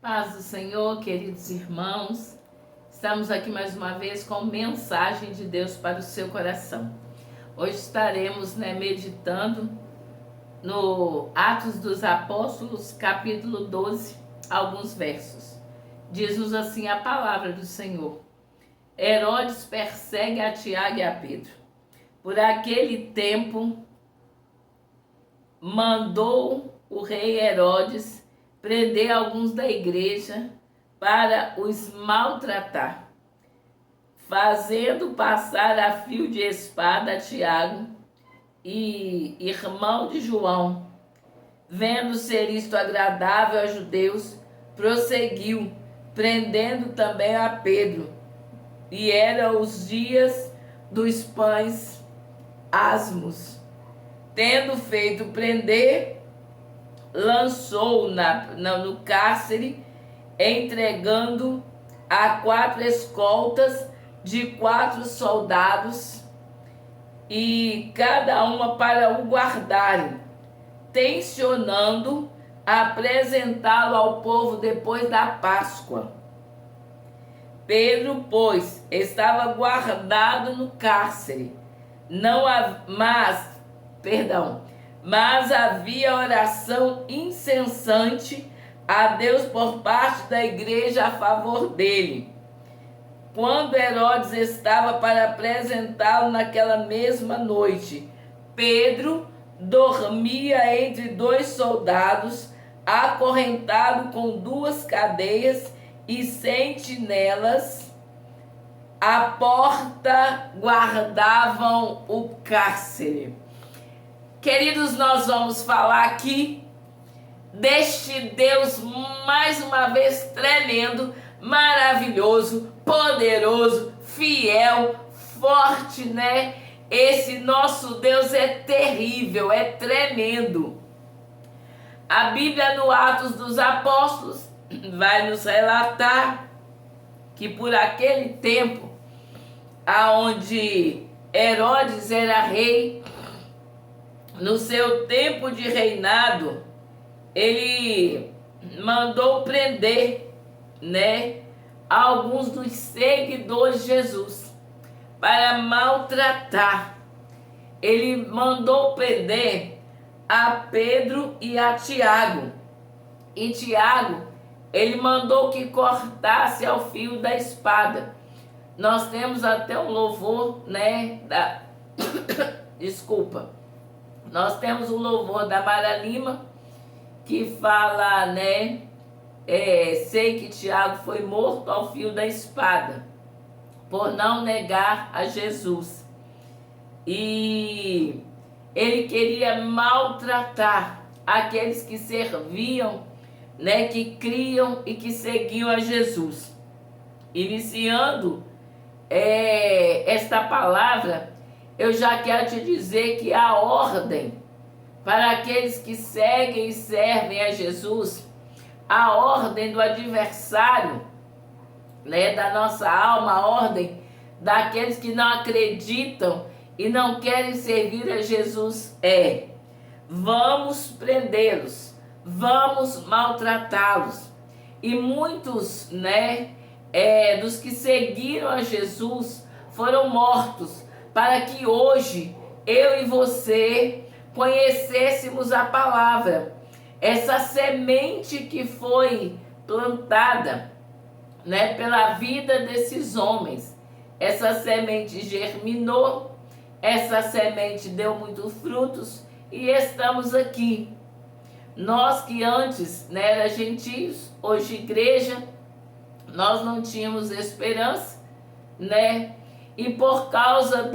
Paz do Senhor, queridos irmãos, estamos aqui mais uma vez com mensagem de Deus para o seu coração. Hoje estaremos meditando no Atos dos Apóstolos, capítulo 12, alguns versos. Diz-nos assim a palavra do Senhor: Herodes persegue a Tiago e a Pedro. Por aquele tempo, mandou o rei Herodes prender alguns da igreja para os maltratar, fazendo passar a fio de espada a Tiago, e irmão de João. Vendo ser isto agradável aos judeus, prosseguiu, prendendo também a Pedro. E eram os dias dos pães asmos. Tendo feito prender, lançou no cárcere, entregando a 4 escoltas de 4 soldados, e cada uma para o guardarem, tencionando apresentá-lo ao povo depois da Páscoa. Pedro, pois, estava guardado no cárcere, mas havia oração incessante a Deus por parte da igreja a favor dele. Quando Herodes estava para apresentá-lo naquela mesma noite, Pedro dormia entre 2 soldados, acorrentado com 2 cadeias e sentinelas. A porta guardavam o cárcere. Queridos, nós vamos falar aqui deste Deus mais uma vez tremendo, maravilhoso, poderoso, fiel, forte, Esse nosso Deus é terrível, é tremendo. A Bíblia no Atos dos Apóstolos vai nos relatar que por aquele tempo, aonde Herodes era rei, no seu tempo de reinado, ele mandou prender, alguns dos seguidores de Jesus para maltratar. Ele mandou prender a Pedro e a Tiago. E Tiago, ele mandou que cortasse ao fio da espada. Nós temos até um louvor, Desculpa. Nós temos o louvor da Mara Lima, que fala, sei que Tiago foi morto ao fio da espada, por não negar a Jesus. E ele queria maltratar aqueles que serviam, que criam e que seguiam a Jesus. Iniciando esta palavra, eu já quero te dizer que a ordem para aqueles que seguem e servem a Jesus, a ordem do adversário, da nossa alma, a ordem daqueles que não acreditam e não querem servir a Jesus vamos prendê-los, vamos maltratá-los. E muitos, dos que seguiram a Jesus foram mortos, para que hoje eu e você conhecêssemos a palavra, essa semente que foi plantada, pela vida desses homens. Essa semente germinou, essa semente deu muitos frutos e estamos aqui. Nós que antes era gentios, hoje igreja, nós não tínhamos esperança, E por causa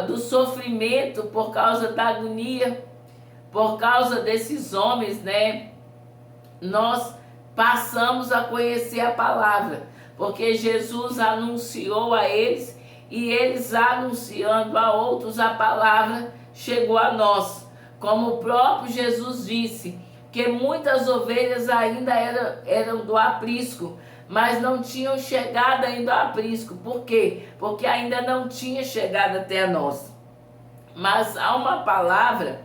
do sofrimento, por causa da agonia, por causa desses homens, nós passamos a conhecer a palavra, porque Jesus anunciou a eles, e eles anunciando a outros a palavra, chegou a nós. Como o próprio Jesus disse, que muitas ovelhas ainda eram do aprisco, mas não tinham chegado ainda ao aprisco. Por quê? Porque ainda não tinha chegado até nós. Mas há uma palavra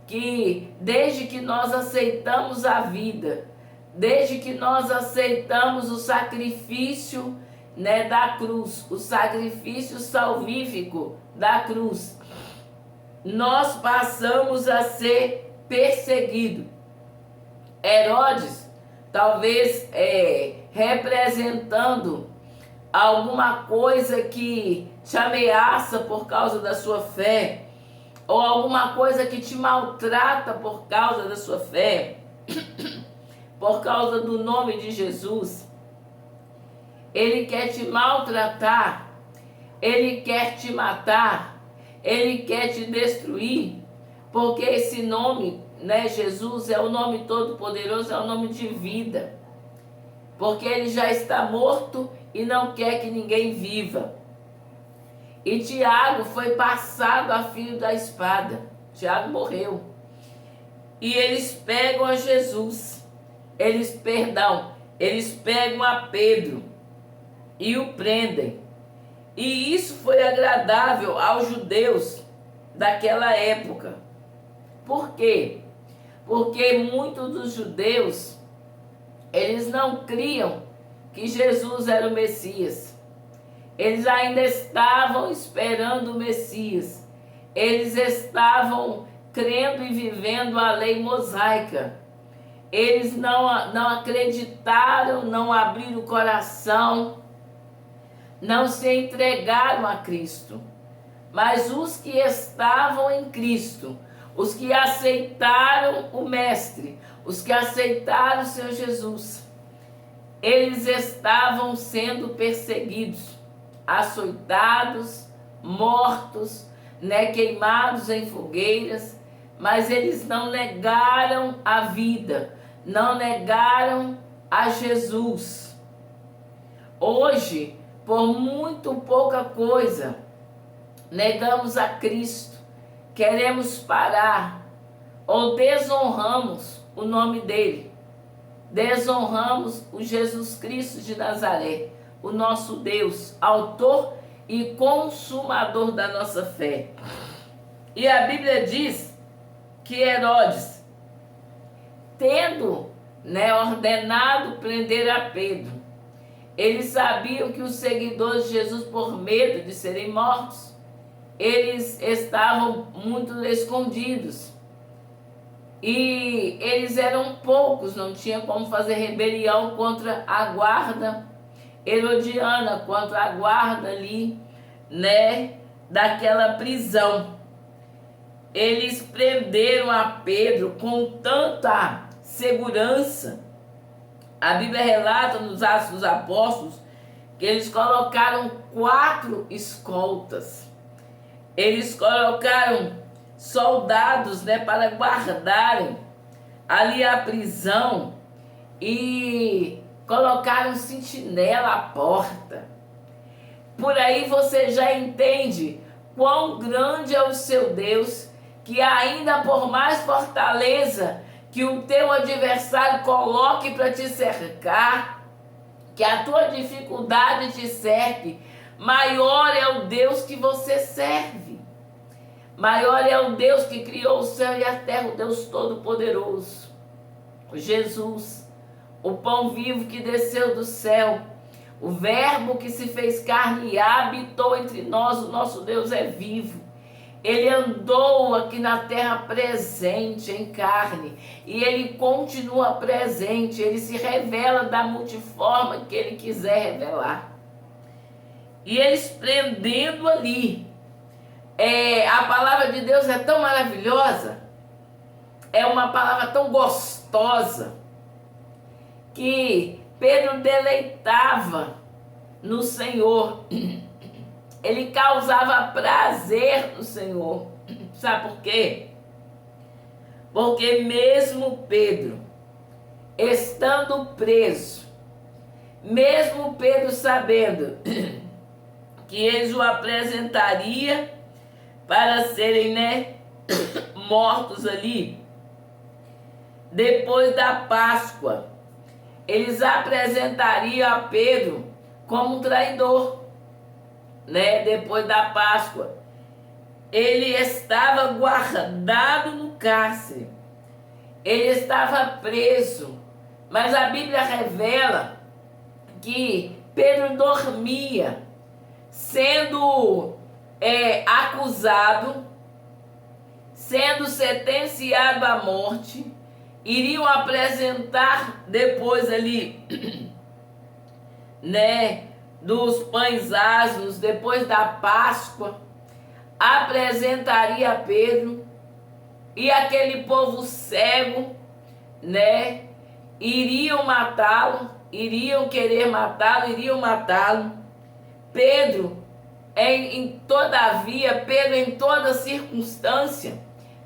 que, desde que nós aceitamos a vida, desde que nós aceitamos o sacrifício, né, da cruz, o sacrifício salvífico da cruz, nós passamos a ser perseguidos. Herodes, talvez representando alguma coisa que te ameaça por causa da sua fé, ou alguma coisa que te maltrata por causa da sua fé, por causa do nome de Jesus. Ele quer te maltratar, ele quer te matar, ele quer te destruir, porque esse nome, né, Jesus, é o nome todo-poderoso, é o nome de vida, porque ele já está morto e não quer que ninguém viva. E Tiago foi passado a fio da espada. Tiago morreu. E eles pegam a Jesus, eles pegam a Pedro e o prendem. E isso foi agradável aos judeus daquela época. Por quê? Porque muitos dos judeus, eles não criam que Jesus era o Messias. Eles ainda estavam esperando o Messias. Eles estavam crendo e vivendo a lei mosaica. Eles não acreditaram, não abriram o coração, não se entregaram a Cristo. Mas os que estavam em Cristo, os que aceitaram o Mestre, os que aceitaram o Senhor Jesus, eles estavam sendo perseguidos, açoitados, mortos, né, queimados em fogueiras, mas eles não negaram a vida, não negaram a Jesus. Hoje, por muito pouca coisa, negamos a Cristo, queremos parar, ou desonramos o nome dele, desonramos o Jesus Cristo de Nazaré, o nosso Deus, autor e consumador da nossa fé. E a Bíblia diz que Herodes, tendo, né, ordenado prender a Pedro, eles sabiam que os seguidores de Jesus, por medo de serem mortos, eles estavam muito escondidos. E eles eram poucos, não tinha como fazer rebelião contra a guarda herodiana, contra a guarda ali, né, daquela prisão. Eles prenderam a Pedro com tanta segurança. A Bíblia relata nos Atos dos Apóstolos que eles colocaram 4 escoltas. Eles colocaram soldados, né, para guardarem ali a prisão e colocaram sentinela à porta. Por aí você já entende quão grande é o seu Deus, que ainda por mais fortaleza que o teu adversário coloque para te cercar, que a tua dificuldade te cerque, maior é o Deus que você serve. Maior é o Deus que criou o céu e a terra, o Deus Todo-Poderoso. Jesus, o pão vivo que desceu do céu, o verbo que se fez carne e habitou entre nós, o nosso Deus é vivo. Ele andou aqui na terra presente em carne e ele continua presente, ele se revela da multiforma que ele quiser revelar. E eles prendendo ali, a palavra de Deus é tão maravilhosa, é uma palavra tão gostosa, que Pedro deleitava no Senhor, ele causava prazer no Senhor. Sabe por quê? Porque mesmo Pedro, estando preso, mesmo Pedro sabendo que eles o apresentaria para serem, né, mortos ali, depois da Páscoa, eles apresentariam a Pedro como um traidor, né? Depois da Páscoa, ele estava guardado no cárcere, ele estava preso, Mas a Bíblia revela que Pedro dormia, sendo acusado, sendo sentenciado à morte. Iriam apresentar depois ali, né, dos pães asmos, depois da Páscoa, apresentaria Pedro, e aquele povo cego, né, iriam matá-lo, iriam querer matá-lo, iriam matá-lo. Pedro, todavia, Pedro em toda circunstância,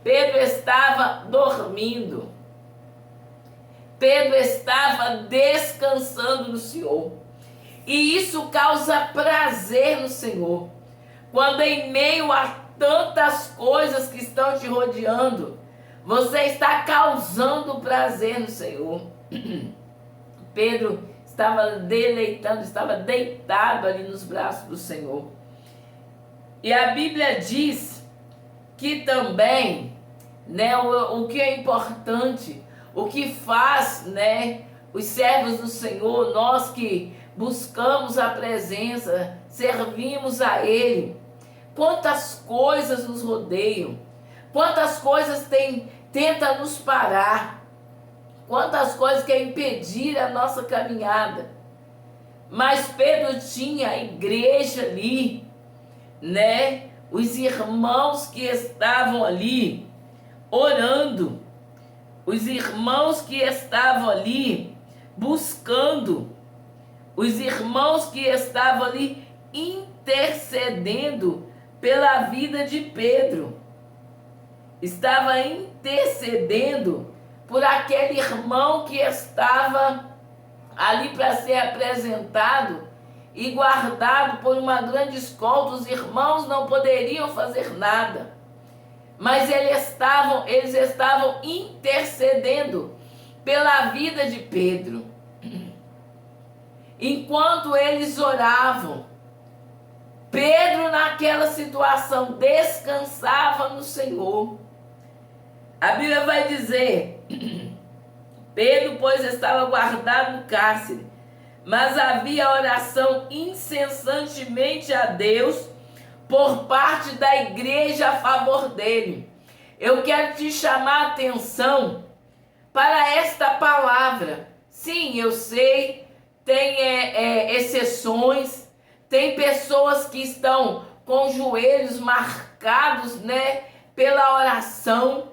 Pedro estava dormindo. Pedro estava descansando no Senhor. E isso causa prazer no Senhor. Quando em meio a tantas coisas que estão te rodeando, você está causando prazer no Senhor. Pedro estava deleitando, estava deitado ali nos braços do Senhor. E a Bíblia diz que também, né, o que é importante, o que faz, né, os servos do Senhor, nós que buscamos a presença, servimos a Ele. Quantas coisas nos rodeiam, quantas coisas tentam nos parar, quantas coisas querem impedir a nossa caminhada. Mas Pedro tinha a igreja ali, né? Os irmãos que estavam ali orando, os irmãos que estavam ali buscando, os irmãos que estavam ali intercedendo pela vida de Pedro. Estava intercedendo por aquele irmão que estava ali para ser apresentado e guardado por uma grande escolta. Os irmãos não poderiam fazer nada, mas eles estavam intercedendo pela vida de Pedro. Enquanto eles oravam, Pedro, naquela situação, descansava no Senhor. A Bíblia vai dizer: Pedro, pois, estava guardado no cárcere, mas havia oração incessantemente a Deus por parte da igreja a favor dele. Eu quero te chamar a atenção para esta palavra. Sim, eu sei, tem exceções, tem pessoas que estão com os joelhos marcados, né, pela oração,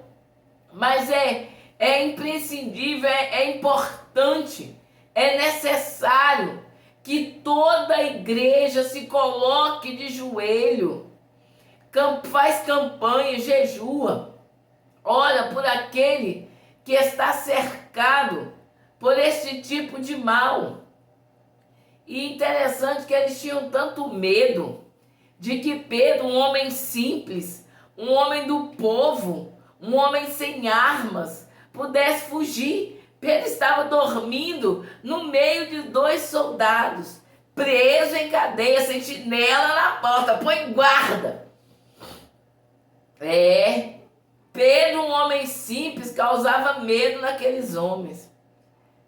mas é imprescindível, é importante, é necessário que toda a igreja se coloque de joelho, faz campanha, jejua, ora por aquele que está cercado por esse tipo de mal. E interessante que eles tinham tanto medo de que Pedro, um homem simples, um homem do povo, um homem sem armas, pudesse fugir. Pedro estava dormindo no meio de 2 soldados, preso em cadeia, sentinela na porta, põe guarda. Pedro, um homem simples, causava medo naqueles homens,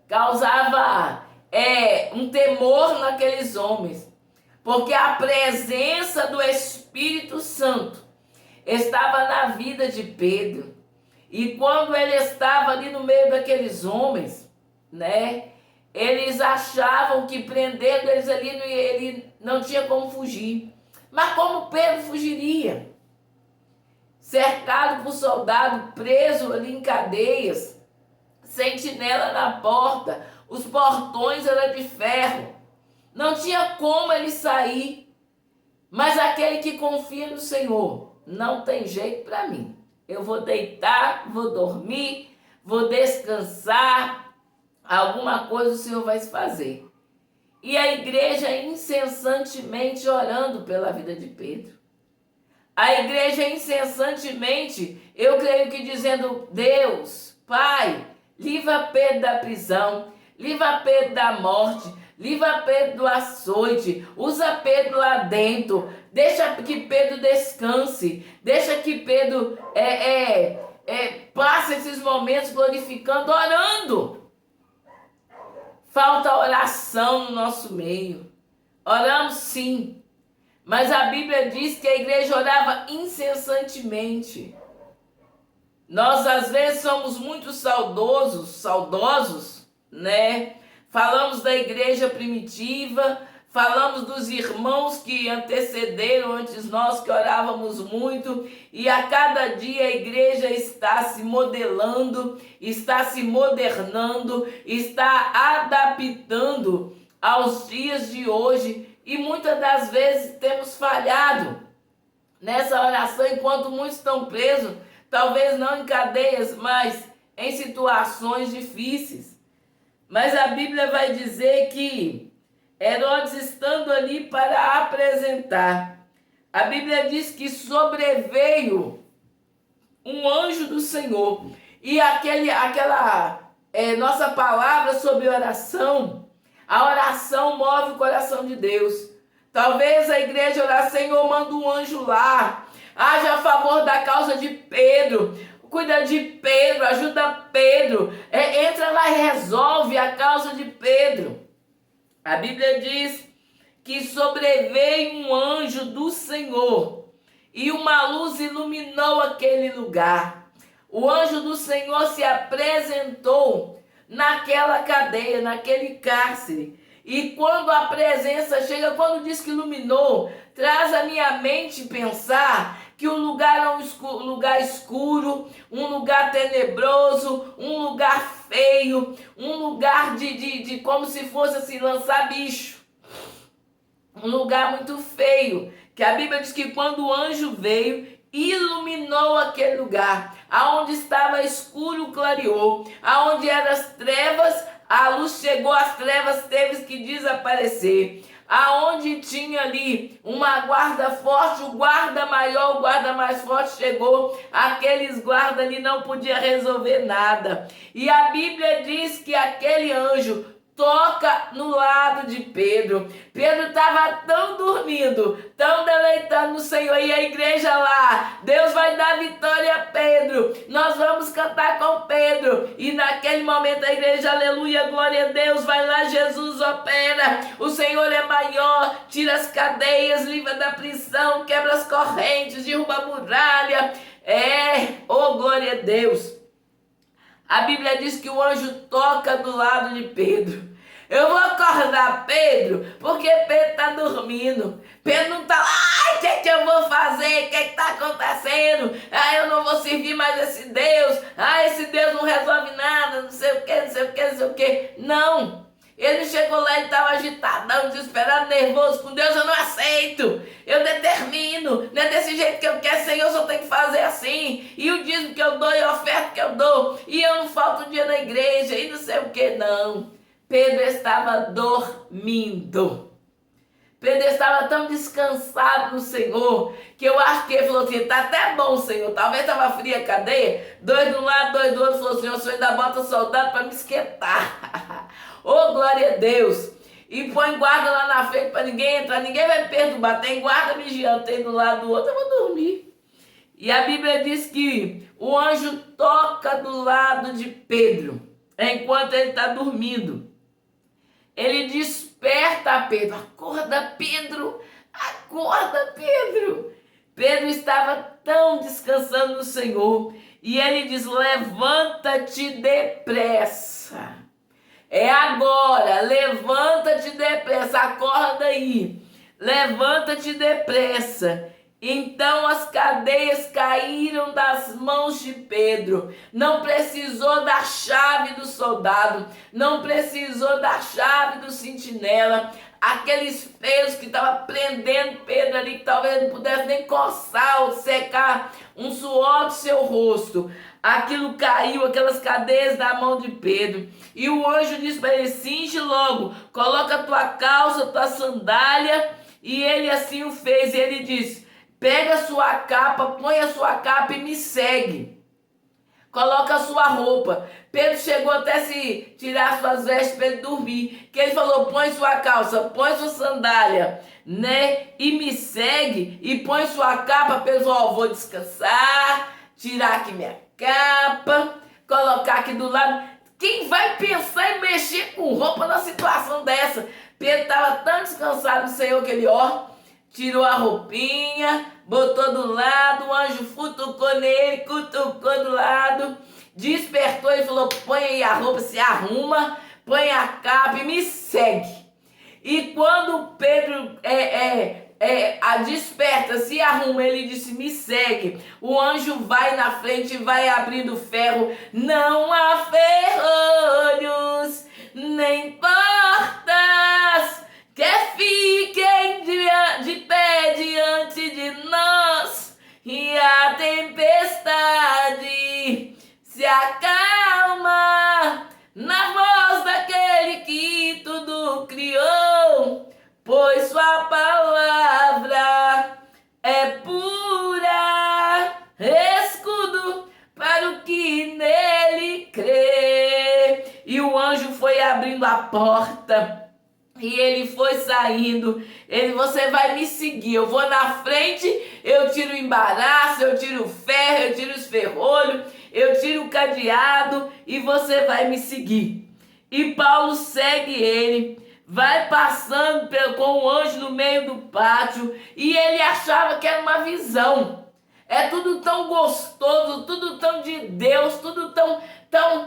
causava um temor naqueles homens, porque a presença do Espírito Santo estava na vida de Pedro. E quando ele estava ali no meio daqueles homens, né, eles achavam que prendendo eles ali, ele não tinha como fugir. Mas como Pedro fugiria? Cercado por soldado, preso ali em cadeias, sentinela na porta, os portões eram de ferro, não tinha como ele sair. Mas aquele que confia no Senhor, não tem jeito para mim. Eu vou deitar, vou dormir, vou descansar, alguma coisa o Senhor vai fazer. E a igreja incessantemente orando pela vida de Pedro. A igreja incessantemente, eu creio que dizendo: Deus, Pai, livra Pedro da prisão, livra Pedro da morte, livra Pedro do açoite, usa Pedro lá dentro, deixa que Pedro descanse, deixa que Pedro passe esses momentos glorificando, orando. Falta oração no nosso meio. Oramos sim, mas a Bíblia diz que a igreja orava incessantemente. Nós às vezes somos muito saudosos, né? Falamos da igreja primitiva, falamos dos irmãos que antecederam antes nós, que orávamos muito, e a cada dia a igreja está se modelando, está se modernando, está adaptando aos dias de hoje, e muitas das vezes temos falhado nessa oração, enquanto muitos estão presos, talvez não em cadeias, mas em situações difíceis. Mas a Bíblia vai dizer que Herodes, estando ali para apresentar, a Bíblia diz que sobreveio um anjo do Senhor. E nossa palavra sobre oração, a oração move o coração de Deus. Talvez a igreja orar: Senhor, manda um anjo lá, haja a favor da causa de Pedro, cuida de Pedro, ajuda Pedro, entra lá e resolve a causa de Pedro. A Bíblia diz que sobreveio um anjo do Senhor e uma luz iluminou aquele lugar. O anjo do Senhor se apresentou naquela cadeia, naquele cárcere. E quando a presença chega, quando diz que iluminou, traz a minha mente pensar que o lugar é um lugar escuro, um lugar tenebroso, um lugar feio, um lugar de como se fosse assim, lançar bicho. Um lugar muito feio, que a Bíblia diz que quando o anjo veio, iluminou aquele lugar. Aonde estava escuro, clareou. Aonde eram as trevas, a luz chegou, as trevas teve que desaparecer. Aonde tinha ali uma guarda forte, o guarda maior, o guarda mais forte chegou, aqueles guardas ali não podiam resolver nada. E a Bíblia diz que aquele anjo toca no lado de Pedro. Pedro estava tão dormindo, tão deleitando no Senhor, e a igreja lá: Deus vai dar vitória a Pedro, nós vamos cantar com Pedro. E naquele momento a igreja: aleluia, glória a Deus, vai lá, Jesus opera, o Senhor é maior, tira as cadeias, livra da prisão, quebra as correntes, derruba a muralha. Glória a Deus. A Bíblia diz que o anjo toca do lado de Pedro. Eu vou acordar Pedro, porque Pedro está dormindo. Pedro não está lá: ai, o que eu vou fazer? O que está acontecendo? Eu não vou servir mais esse Deus. Esse Deus não resolve nada, não sei o que, não sei o que, não sei o que. Não. Ele chegou lá e estava agitadão, desesperado, nervoso. Com Deus eu não aceito, eu determino, não é desse jeito que eu quero, Senhor, só tem que fazer assim. E o dízimo que eu dou e a oferta que eu dou, e eu não falto um dia na igreja, e não sei o que, não. Pedro estava dormindo. Pedro estava tão descansado no Senhor, que eu acho que ele falou assim: tá até bom, Senhor. Talvez estava fria a cadeia, dois de um lado, dois do outro. Falou: Senhor, o Senhor ainda bota soldado para me esquentar. Glória a Deus. E põe guarda lá na frente para ninguém entrar, ninguém vai perturbar. Tem guarda vigiando, tem do lado do outro, eu vou dormir. E a Bíblia diz que o anjo toca do lado de Pedro, enquanto ele está dormindo. Ele desperta Pedro: acorda, Pedro, acorda, Pedro. Pedro estava tão descansando no Senhor, e ele diz: levanta-te depressa. É agora, levanta-te depressa, acorda aí, levanta-te depressa. Então as cadeias caíram das mãos de Pedro. Não precisou da chave do soldado, não precisou da chave do sentinela. Aqueles pelos que estavam prendendo Pedro ali, que talvez não pudesse nem coçar ou secar um suor do seu rosto. Aquilo caiu, aquelas cadeias da mão de Pedro. E o anjo disse para ele: cinge logo, coloca a tua calça, tua sandália. E ele assim o fez. E ele disse: pega a sua capa, põe a sua capa e me segue. Coloca a sua roupa. Pedro chegou até se tirar suas vestes para ele dormir. Que ele falou: põe sua calça, põe sua sandália, né? E me segue, e põe sua capa. Pedro falou: vou descansar, tirar aqui minha capa, colocar aqui do lado. Quem vai pensar em mexer com roupa numa situação dessa? Pedro estava tão descansado do Senhor que ele, tirou a roupinha, botou do lado, o anjo futucou nele, cutucou do lado, despertou e falou: põe aí a roupa, se arruma, põe a capa e me segue. E quando Pedro a desperta, se arruma, ele disse: me segue. O anjo vai na frente e vai abrindo o ferro. Não há ferrolhos, nem portas que fiquem de pé diante de nós. E a tempestade se acalma na voz daquele que tudo criou, pois sua palavra é pura escudo para o que nele crê. E o anjo foi abrindo a porta e ele foi saindo. Você vai me seguir, eu vou na frente, eu tiro o embaraço, eu tiro o ferro, eu tiro os ferrolhos, eu tiro o cadeado e você vai me seguir. E Paulo segue ele, vai passando com o anjo no meio do pátio e ele achava que era uma visão. É tudo tão gostoso, tudo tão de Deus, tudo tão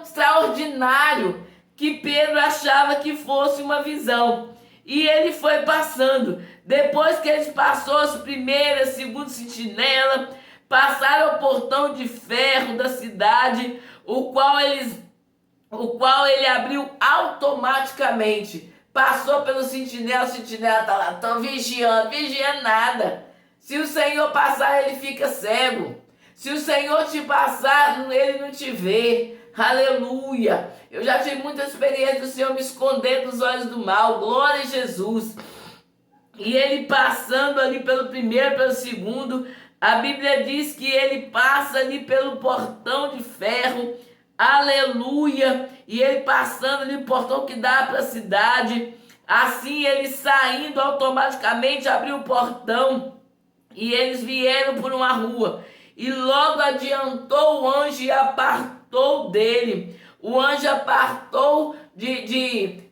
extraordinário que Pedro achava que fosse uma visão. E ele foi passando. Depois que ele passou as primeiras, segunda sentinela, passaram o portão de ferro da cidade, o qual ele abriu automaticamente. Passou pelo sentinela, o sentinela está lá, estão vigiando nada. Se o Senhor passar, ele fica cego. Se o Senhor te passar, ele não te vê. Aleluia. Eu já tive muita experiência do Senhor me esconder dos olhos do mal. Glória a Jesus. E ele passando ali pelo primeiro, pelo segundo, a Bíblia diz que ele passa ali pelo portão de ferro. Aleluia. E ele passando ali o portão que dá para a cidade. Assim ele saindo automaticamente abriu o portão. E eles vieram por uma rua. E logo adiantou o anjo e apartou dele. O anjo apartou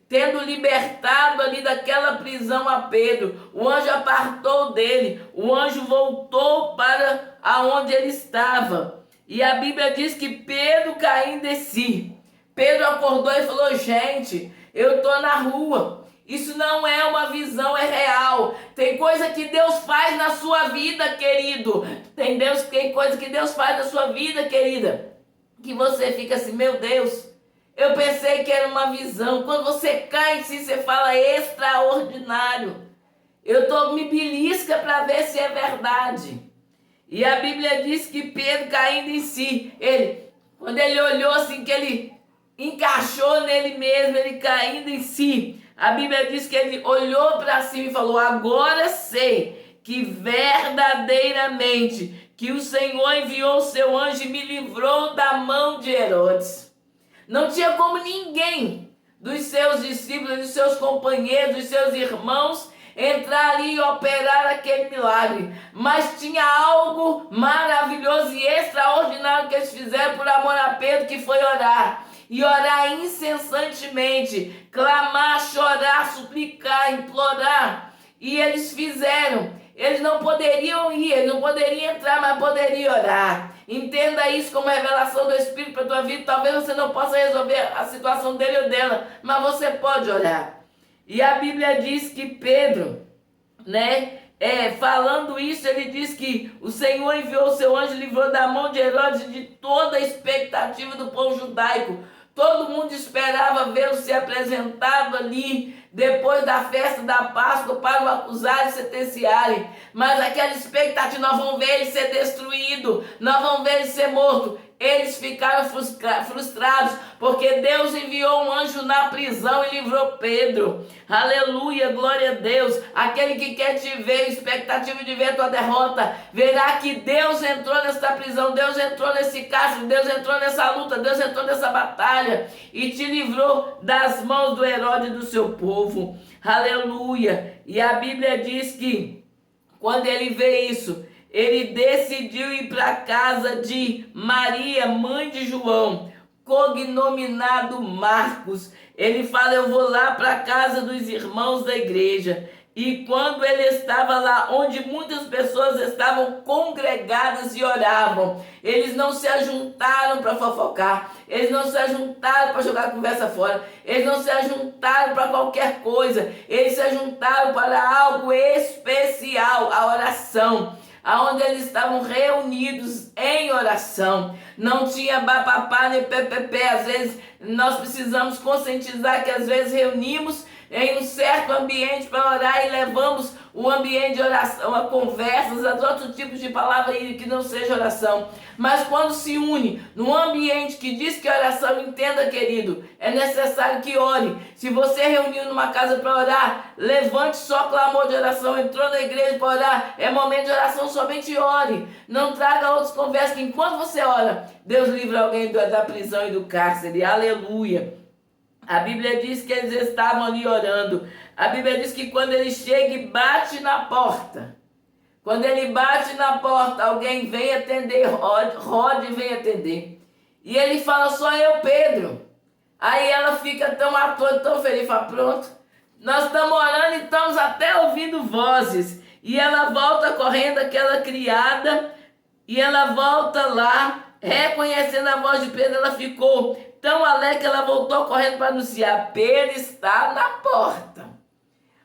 tendo libertado ali daquela prisão a Pedro. O anjo apartou dele. O anjo voltou para aonde ele estava. E a Bíblia diz que Pedro caindo em si. Pedro acordou e falou: gente, eu estou na rua. Isso não é uma visão, é real. Tem coisa que Deus faz na sua vida, querido. Tem coisa que Deus faz na sua vida, querida, que você fica assim: meu Deus, eu pensei que era uma visão. Quando você cai em si, você fala: extraordinário. Me belisca para ver se é verdade. E a Bíblia diz que Pedro caindo em si, quando ele olhou assim, que ele encaixou nele mesmo, ele caindo em si, a Bíblia diz que ele olhou para cima e falou: agora sei que verdadeiramente que o Senhor enviou o seu anjo e me livrou da mão de Herodes. Não tinha como ninguém dos seus discípulos, dos seus companheiros, dos seus irmãos entrar ali e operar aquele milagre. Mas tinha algo maravilhoso e extraordinário que eles fizeram por amor a Pedro, que foi orar. E orar incessantemente, clamar, chorar, suplicar, implorar. E eles fizeram. Eles não poderiam ir, eles não poderiam entrar, mas poderiam orar. Entenda isso como revelação do Espírito para a tua vida. Talvez você não possa resolver a situação dele ou dela, mas você pode orar. E a Bíblia diz que Pedro, falando isso, ele diz que o Senhor enviou o seu anjo e livrou da mão de Herodes e de toda a expectativa do povo judaico. Todo mundo esperava vê-lo ser apresentado ali depois da festa da Páscoa para o acusar e sentenciarem. Mas aquela expectativa: nós vamos ver ele ser destruído, nós vamos ver ele ser morto. Eles ficaram frustrados, porque Deus enviou um anjo na prisão e livrou Pedro. Aleluia, glória a Deus. Aquele que quer te ver, expectativa de ver tua derrota, verá que Deus entrou nessa prisão, Deus entrou nesse cárcere, Deus entrou nessa luta, Deus entrou nessa batalha e te livrou das mãos do Herodes e do seu povo. Aleluia. E a Bíblia diz que quando ele vê isso, ele decidiu ir para a casa de Maria, mãe de João, cognominado Marcos. Ele fala: eu vou lá para a casa dos irmãos da igreja. E quando ele estava lá, onde muitas pessoas estavam congregadas e oravam, eles não se ajuntaram para fofocar, eles não se ajuntaram para jogar a conversa fora, eles não se ajuntaram para qualquer coisa, eles se ajuntaram para algo especial, a oração, aonde eles estavam reunidos em oração. Não tinha bapapá nem ppp. Às vezes nós precisamos conscientizar que às vezes reunimos em um certo ambiente para orar e levamos o ambiente de oração a conversas, a outros tipos de palavra que não seja oração. Mas quando se une num ambiente que diz que oração, entenda, querido, é necessário que ore. Se você reuniu numa casa para orar, levante só clamor de oração. Entrou na igreja para orar, é momento de oração, somente ore. Não traga outras conversas, que enquanto você ora, Deus livra alguém da prisão e do cárcere. Aleluia. A Bíblia diz que eles estavam ali orando. A Bíblia diz que quando ele chega e bate na porta, quando ele bate na porta, alguém vem atender, Rode vem atender. E ele fala: sou eu, Pedro. Aí ela fica tão atônita, tão feliz, fala: pronto, nós estamos orando e estamos até ouvindo vozes. E ela volta correndo, aquela criada, e ela volta lá, reconhecendo a voz de Pedro. Ela ficou tão alegre que ela voltou correndo para anunciar: Pedro está na porta.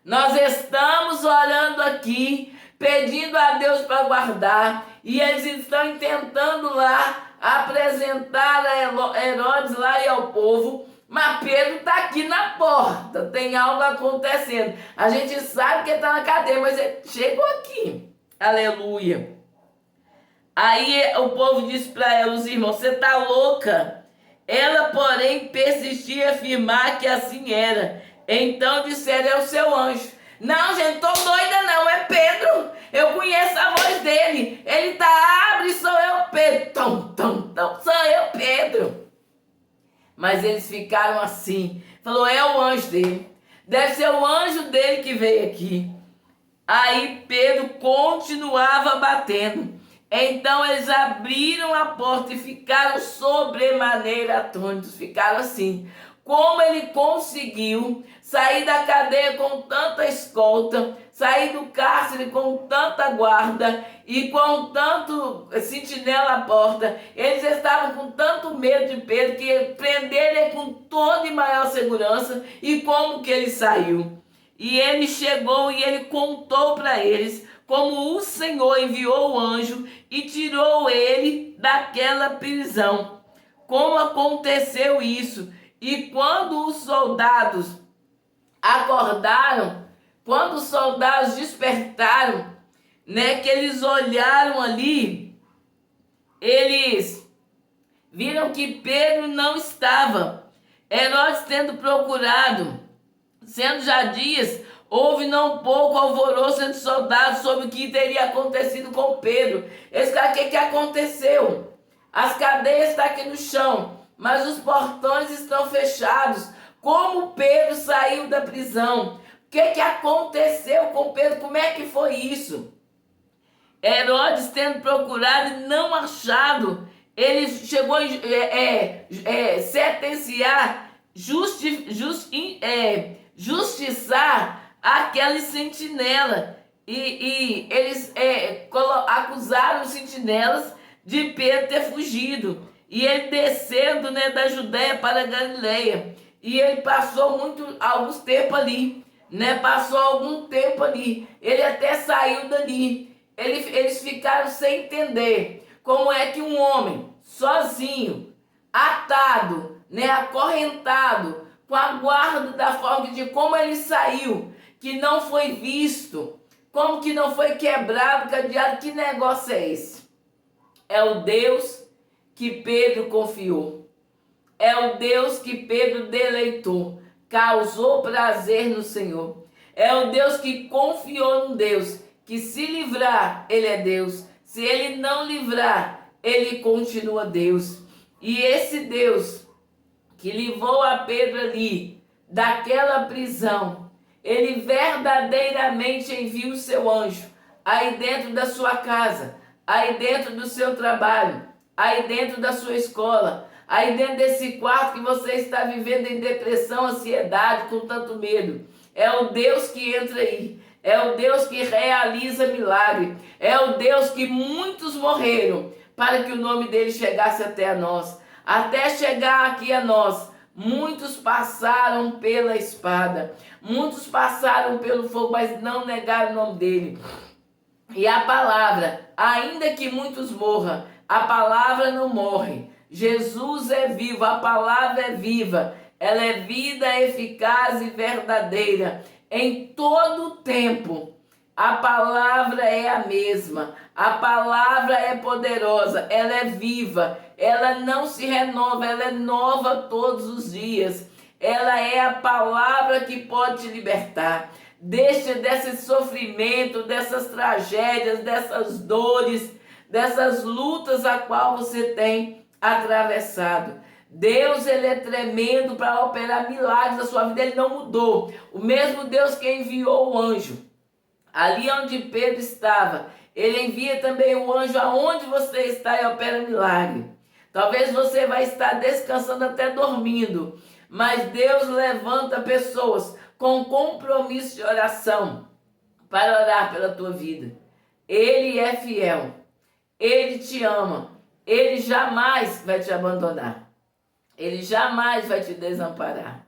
Nós estamos orando aqui, pedindo a Deus para guardar, e eles estão tentando lá apresentar a Herodes lá e ao povo, mas Pedro está aqui na porta, tem algo acontecendo. A gente sabe que ele está na cadeia, mas ele chegou aqui. Aleluia. Aí o povo disse para ela: os irmãos, você está louca? Ela, porém, persistia em afirmar que assim era. Então disseram: é o seu anjo. Não, gente, tô doida não, é Pedro. Eu conheço a voz dele. Ele tá, abre, sou eu, Pedro. Sou eu, Pedro. Mas eles ficaram assim. Falou: é o anjo dele. Deve ser o anjo dele que veio aqui. Aí Pedro continuava batendo. Então eles abriram a porta e ficaram sobremaneira atônitos. Ficaram assim: como ele conseguiu sair da cadeia com tanta escolta, sair do cárcere com tanta guarda e com tanto sentinela à porta? Eles estavam com tanto medo de Pedro que prenderam ele com toda e maior segurança. E como que ele saiu? E ele chegou e ele contou para eles como o Senhor enviou o anjo e tirou ele daquela prisão. Como aconteceu isso? E quando os soldados acordaram, quando os soldados despertaram, né, que eles olharam ali, eles viram que Pedro não estava. Herodes tendo procurado, sendo já dias, houve não pouco alvoroço entre soldados sobre o que teria acontecido com Pedro. Eles falaram: o que aconteceu? As cadeias estão aqui no chão, mas os portões estão fechados. Como Pedro saiu da prisão? O que aconteceu com Pedro? Como é que foi isso? Herodes tendo procurado e não achado, ele chegou a sentenciar, justiçar aquela sentinela. E eles acusaram os sentinelas de Pedro ter fugido. E ele descendo, né, da Judéia para a Galileia. E ele passou alguns tempos ali, né? Passou algum tempo ali. Ele até saiu dali. Eles ficaram sem entender como é que um homem sozinho, atado, né, acorrentado, com a guarda da forma de como ele saiu, que não foi visto, como que não foi quebrado, cadeado. Que negócio é esse? É o Deus que Pedro confiou. É o Deus que Pedro deleitou, causou prazer no Senhor. É o Deus que confiou no Deus, que se livrar, Ele é Deus. Se Ele não livrar, Ele continua Deus. E esse Deus que livrou a Pedro ali, daquela prisão, Ele verdadeiramente envia o seu anjo aí dentro da sua casa, aí dentro do seu trabalho, aí dentro da sua escola, Aí dentro desse quarto que você está vivendo em depressão, ansiedade, com tanto medo. É o Deus que entra aí. É o Deus que realiza milagre. É o Deus que muitos morreram para que o nome dele chegasse até a nós. Até chegar aqui a nós, muitos passaram pela espada. Muitos passaram pelo fogo, mas não negaram o nome dele. E a palavra, ainda que muitos morram, a palavra não morre. Jesus é vivo, a palavra é viva. Ela é vida eficaz e verdadeira. Em todo o tempo, a palavra é a mesma. A palavra é poderosa, ela é viva. Ela não se renova, ela é nova todos os dias. Ela é a palavra que pode te libertar. Deixa desse sofrimento, dessas tragédias, dessas dores, dessas lutas a qual você tem atravessado. Deus, ele é tremendo para operar milagres na sua vida, ele não mudou. O mesmo Deus que enviou o anjo ali onde Pedro estava, ele envia também o anjo aonde você está e opera milagre. Talvez você vai estar descansando até dormindo, mas Deus levanta pessoas com compromisso de oração para orar pela tua vida. Ele é fiel, ele te ama, ele jamais vai te abandonar, ele jamais vai te desamparar.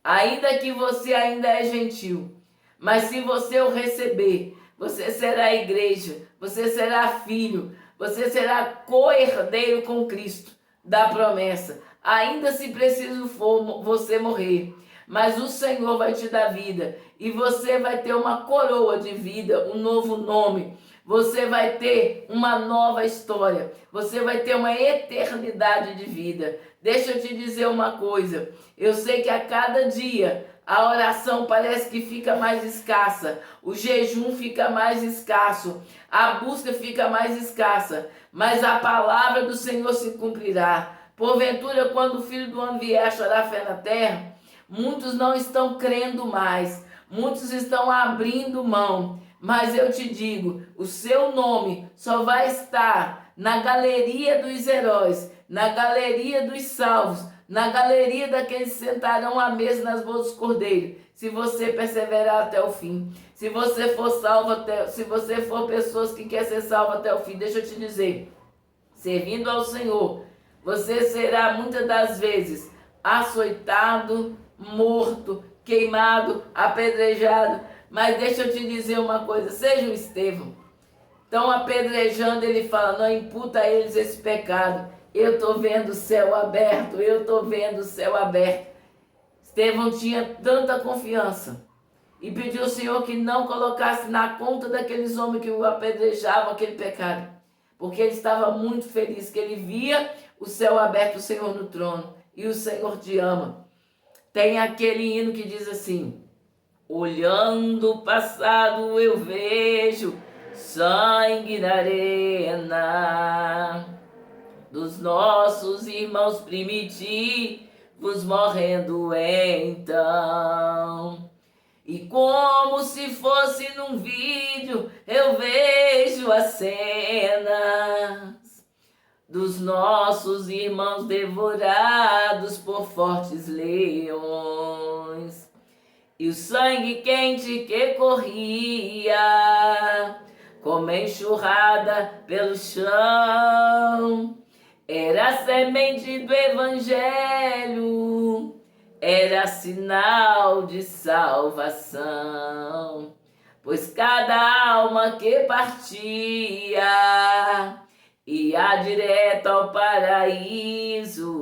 Ainda que você ainda é gentil, mas se você o receber, você será igreja, você será filho, você será co-herdeiro com Cristo da promessa. Ainda se preciso for você morrer, mas o Senhor vai te dar vida e você vai ter uma coroa de vida, um novo nome. Você vai ter uma nova história, você vai ter uma eternidade de vida. Deixa eu te dizer uma coisa, eu sei que a cada dia a oração parece que fica mais escassa, o jejum fica mais escasso, a busca fica mais escassa, mas a palavra do Senhor se cumprirá. Porventura, quando o Filho do Homem vier a chorar fé na terra, muitos não estão crendo mais, muitos estão abrindo mão. Mas eu te digo, o seu nome só vai estar na galeria dos heróis, na galeria dos salvos, na galeria daqueles que sentarão à mesa nas boas dos cordeiros, se você perseverar até o fim. Se você for salvo se você for pessoas que quer ser salvo até o fim, deixa eu te dizer, servindo ao Senhor, você será muitas das vezes açoitado, morto, queimado, apedrejado. Mas deixa eu te dizer uma coisa, seja um Estevão. Então apedrejando, ele fala, não imputa a eles esse pecado. Eu estou vendo o céu aberto, eu estou vendo o céu aberto. Estevão tinha tanta confiança e pediu ao Senhor que não colocasse na conta daqueles homens que o apedrejavam aquele pecado. Porque ele estava muito feliz, que ele via o céu aberto, o Senhor no trono. E o Senhor te ama. Tem aquele hino que diz assim, olhando o passado eu vejo sangue na arena dos nossos irmãos primitivos morrendo então. E como se fosse num vídeo eu vejo as cenas dos nossos irmãos devorados por fortes leões. E o sangue quente que corria como enxurrada pelo chão era a semente do evangelho, era sinal de salvação. Pois cada alma que partia ia direto ao paraíso,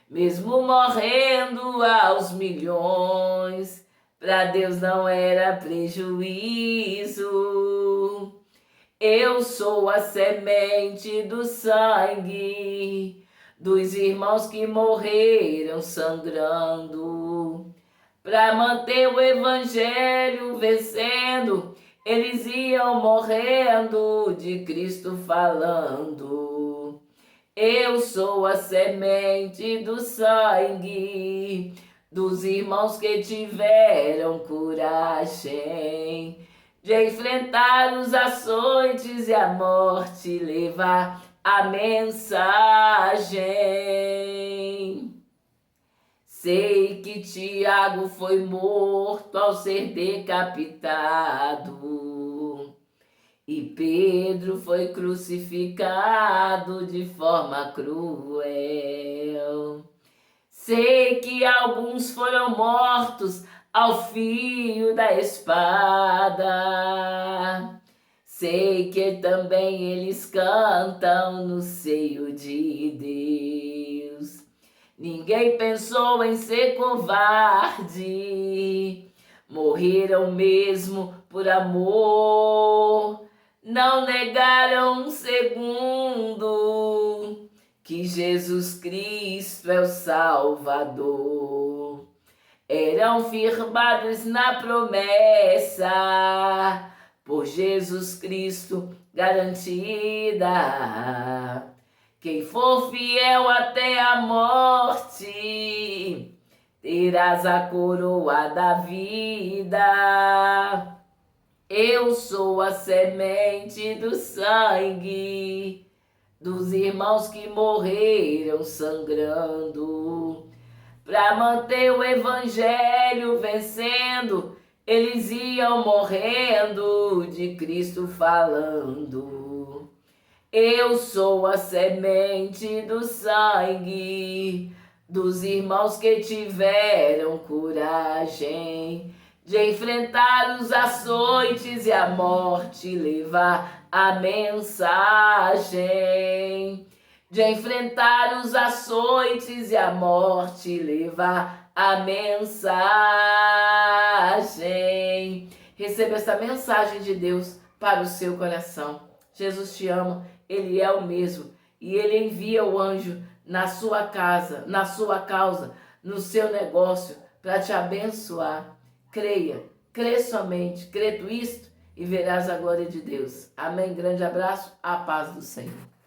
mesmo morrendo aos milhões, para Deus não era prejuízo. Eu sou a semente do sangue dos irmãos que morreram sangrando. Para manter o evangelho vencendo, eles iam morrendo de Cristo falando. Eu sou a semente do sangue dos irmãos que tiveram coragem de enfrentar os açoites e a morte, levar a mensagem. Sei que Tiago foi morto ao ser decapitado, e Pedro foi crucificado de forma cruel. Sei que alguns foram mortos ao fio da espada. Sei que também eles cantam no seio de Deus. Ninguém pensou em ser covarde, morreram mesmo por amor. Não negaram um segundo que Jesus Cristo é o Salvador. Eram firmados na promessa, por Jesus Cristo garantida. Quem for fiel até a morte, terás a coroa da vida. Eu sou a semente do sangue dos irmãos que morreram sangrando. Para manter o evangelho vencendo, eles iam morrendo, de Cristo falando. Eu sou a semente do sangue dos irmãos que tiveram coragem de enfrentar os açoites e a morte, levar a mensagem. De enfrentar os açoites e a morte, levar a mensagem. Receba essa mensagem de Deus para o seu coração. Jesus te ama, Ele é o mesmo, e Ele envia o anjo na sua casa, na sua causa, no seu negócio, para te abençoar. Creia, crê somente, crê isto e verás a glória de Deus. Amém? Grande abraço, a paz do Senhor.